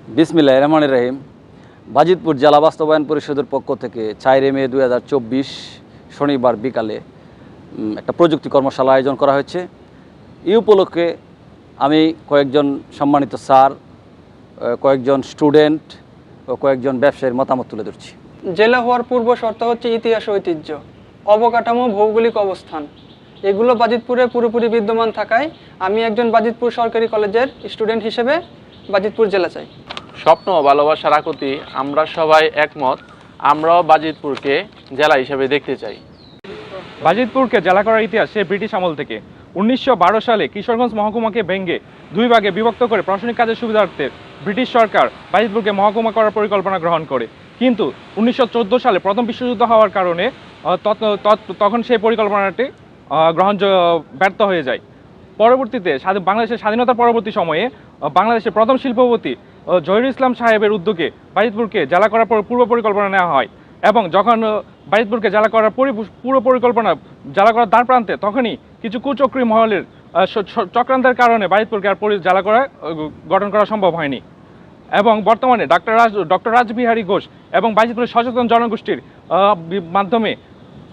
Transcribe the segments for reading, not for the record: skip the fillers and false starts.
বিসমিল্লাহির রহমানির রহিম। বাজিতপুর জেলা বাস্তবায়ন পরিষদের পক্ষ থেকে 4 মে 2024 শনিবার বিকালে একটা প্রযুক্তি কর্মশালা আয়োজন করা হয়েছে। এই উপলক্ষে আমি কয়েকজন সম্মানিত স্যার, কয়েকজন স্টুডেন্ট ও কয়েকজন ব্যবসায়ীর মতামত তুলে ধরছি। জেলা হওয়ার পূর্ব শর্ত হচ্ছে ইতিহাস, ঐতিহ্য, অবকাঠামো, ভৌগোলিক অবস্থান। এগুলো বাজিতপুরে পুরোপুরি বিদ্যমান থাকায় আমি একজন বাজিতপুর সরকারি কলেজের স্টুডেন্ট হিসেবে বাজিতপুর জেলা চাই। স্বপ্ন ও ভালোবাসার আকুতি আমরা সবাই একমত। আমরাও বাজিতপুরকে জেলা হিসেবে দেখতে চাই। বাজিতপুরকে জেলা করার ইতিহাস সে ব্রিটিশ আমল থেকে। 1912 সালে কিশোরগঞ্জ মহকুমাকে ভেঙে 2 ভাগে বিভক্ত করে প্রশাসনিক কাজের সুবিধার্থে ব্রিটিশ সরকার বাজিতপুরকে মহকুমা করার পরিকল্পনা গ্রহণ করে। কিন্তু 1914 সালে প্রথম বিশ্বযুদ্ধ হওয়ার কারণে তখন সেই পরিকল্পনাটি ব্যর্থ হয়ে যায়। পরবর্তীতে বাংলাদেশের স্বাধীনতার পরবর্তী সময়ে বাংলাদেশের প্রথম শিল্পপতি জহিরুল ইসলাম সাহেবের উদ্যোগে বাজিতপুরকে জেলা করার পূর্ব পরিকল্পনা নেওয়া হয় এবং যখন বাজিতপুরকে জেলা করার পুরো পরিকল্পনা জেলা করার দ্বার প্রান্তে, তখনই কিছু কুচক্রী মহলের চক্রান্তের কারণে বাজিতপুরকে আর জেলা গঠন করা সম্ভব হয়নি। এবং বর্তমানে ডক্টর রাসবিহারী ঘোষ এবং বাজিতপুরের সচেতন জনগোষ্ঠীর মাধ্যমে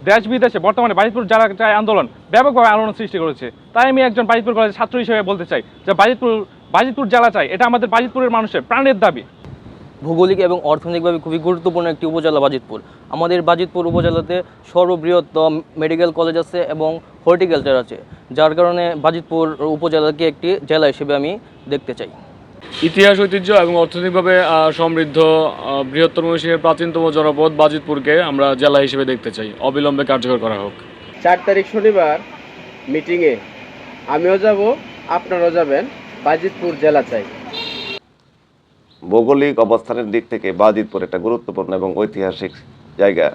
দেশ বিদেশে বর্তমানে বাজিতপুর জেলা চাই আন্দোলন ব্যাপকভাবে আলোড়ন সৃষ্টি করেছে। তাই আমি একজন বাজিতপুর কলেজের ছাত্র হিসেবে বলতে চাই যে বাজিতপুর জেলা চাই, এটা আমাদের বাজিতপুরের মানুষের প্রাণের দাবি। ভৌগোলিক এবং অর্থনৈতিকভাবে খুবই গুরুত্বপূর্ণ একটি উপজেলা বাজিতপুর। আমাদের বাজিতপুর উপজেলাতে সর্ববৃহত্তম মেডিকেল কলেজ আছে এবং হর্টিকালচার আছে, যার কারণে বাজিতপুর উপজেলাকে একটি জেলা হিসেবে আমি দেখতে চাই। ইতিহাস, ঐতিহ্য এবং অর্থনৈতিকভাবে সমৃদ্ধ বৃহত্তম এশিয়ার প্রাচীনতম জনপদ বাজিতপুরকে আমরা জেলা হিসেবে দেখতে চাই। অবিলম্বে কার্যকর করা হোক। 4 তারিখ শনিবার মিটিংয়ে আমিও যাব, আপনারাও যাবেন। বাজিতপুর জেলা চাই। ভৌগোলিক অবস্থানের দিক থেকে বাজিতপুর একটা গুরুত্বপূর্ণ এবং ঐতিহাসিক জায়গা।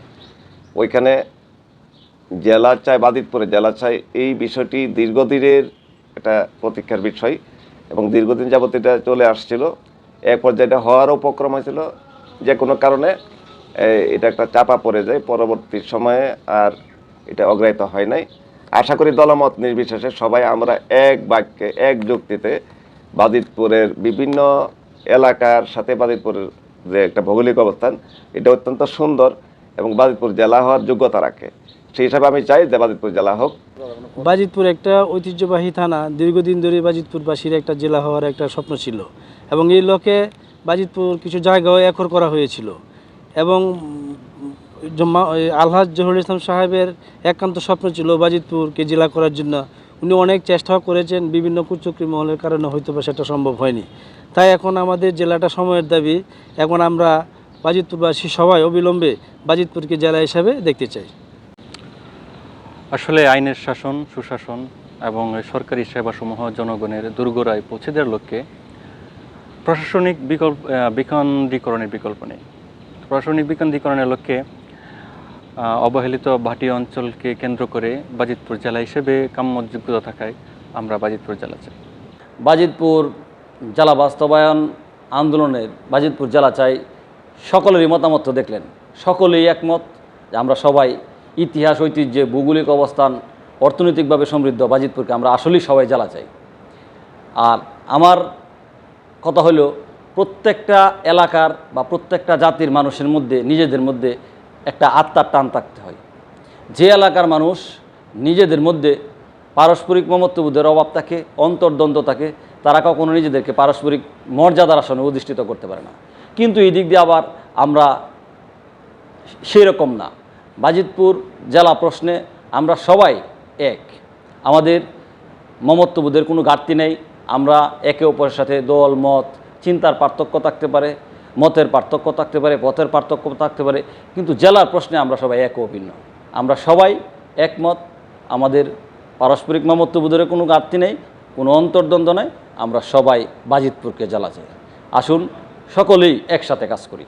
ওইখানে জেলা চাই, বাজিতপুরে জেলা চাই, এই বিষয়টি দীর্ঘদিনের একটা প্রতীক্ষার বিষয় এবং দীর্ঘদিন যাবত এটা চলে আসছিল। এক পর্যায়ে এটা হওয়ারও উপক্রম হয়েছিল, যে কোনো কারণে এটা একটা চাপা পড়ে যায়। পরবর্তী সময়ে আর এটা অগ্রাহ্য হয় নাই। আশা করি দলমত নির্বিশেষে সবাই আমরা এক বাক্যে, এক যুক্তিতে বাজিতপুরের বিভিন্ন এলাকার সাথে বাজিতপুরের যে একটা ভৌগোলিক অবস্থান, এটা অত্যন্ত সুন্দর এবং বাজিতপুর জেলা হওয়ার যোগ্যতা রাখে। সেই হিসাবে আমি চাই যে বাজিতপুর জেলা হোক। বাজিতপুর একটা ঐতিহ্যবাহী থানা, দীর্ঘদিন ধরে বাজিতপুরবাসীর একটা জেলা হওয়ার একটা স্বপ্ন ছিল এবং এই লক্ষ্যে বাজিতপুর কিছু জায়গাও একর করা হয়েছিল এবং আলহাজ জহিরুল ইসলাম সাহেবের একান্ত স্বপ্ন ছিল বাজিতপুরকে জেলা করার জন্য। উনি অনেক চেষ্টাও করেছেন, বিভিন্ন কুচক্রী মহলের কারণে হয়তো বা সেটা সম্ভব হয়নি। তাই এখন আমাদের জেলাটা সময়ের দাবি। এখন আমরা বাজিতপুরবাসী সবাই অবিলম্বে বাজিতপুরকে জেলা হিসাবে দেখতে চাই। আসলে আইনের শাসন, সুশাসন এবং সরকারি সেবাসমূহ জনগণের দুর্গরায় পৌঁছে দেওয়ার লক্ষ্যে প্রশাসনিক বিকেন্দ্রীকরণের বিকল্প নেই। প্রশাসনিক বিকেন্দ্রীকরণের লক্ষ্যে অবহেলিত ভাটি অঞ্চলকে কেন্দ্র করে বাজিতপুর জেলা হিসেবে কাম্য যোগ্যতা থাকায় আমরা বাজিতপুর জেলা চাই। বাজিতপুর জেলা বাস্তবায়ন আন্দোলনের বাজিতপুর জেলা চাই সকলেরই মতামত দেখলেন, সকলেই একমত যে আমরা সবাই ইতিহাস, ঐতিহ্যে, ভৌগোলিক অবস্থান, অর্থনৈতিকভাবে সমৃদ্ধ বাজিতপুরকে আমরা আসলেই সবাই জেলা চাই। আর আমার কথা হলো, প্রত্যেকটা এলাকার বা প্রত্যেকটা জাতির মানুষের মধ্যে নিজেদের মধ্যে একটা আত্মার টান থাকতে হয়। যে এলাকার মানুষ নিজেদের মধ্যে পারস্পরিক মমত্ববোধের অভাব থাকে, অন্তর্দ্বন্দ্ব থাকে, তারা কখনো নিজেদেরকে পারস্পরিক মর্যাদার আসনে অধিষ্ঠিত করতে পারে না। কিন্তু এই দিক দিয়ে আবার আমরা সেরকম না। বাজিতপুর জেলা প্রশ্নে আমরা সবাই এক, আমাদের মমত্ববোধের কোনো ঘাটতি নেই। আমরা একে অপরের সাথে দল মত, চিন্তার পার্থক্য থাকতে পারে, মতের পার্থক্য থাকতে পারে, পথের পার্থক্য থাকতে পারে, কিন্তু জেলার প্রশ্নে আমরা সবাই এক ও ভিন্ন। আমরা সবাই একমত, আমাদের পারস্পরিক মমত্ববোধের কোনো ঘাটতি নেই, কোনো অন্তর্দ্বন্দ্ব নেই। আমরা সবাই বাজিতপুরকে জেলা চাই। আসুন সকলেই একসাথে কাজ করি।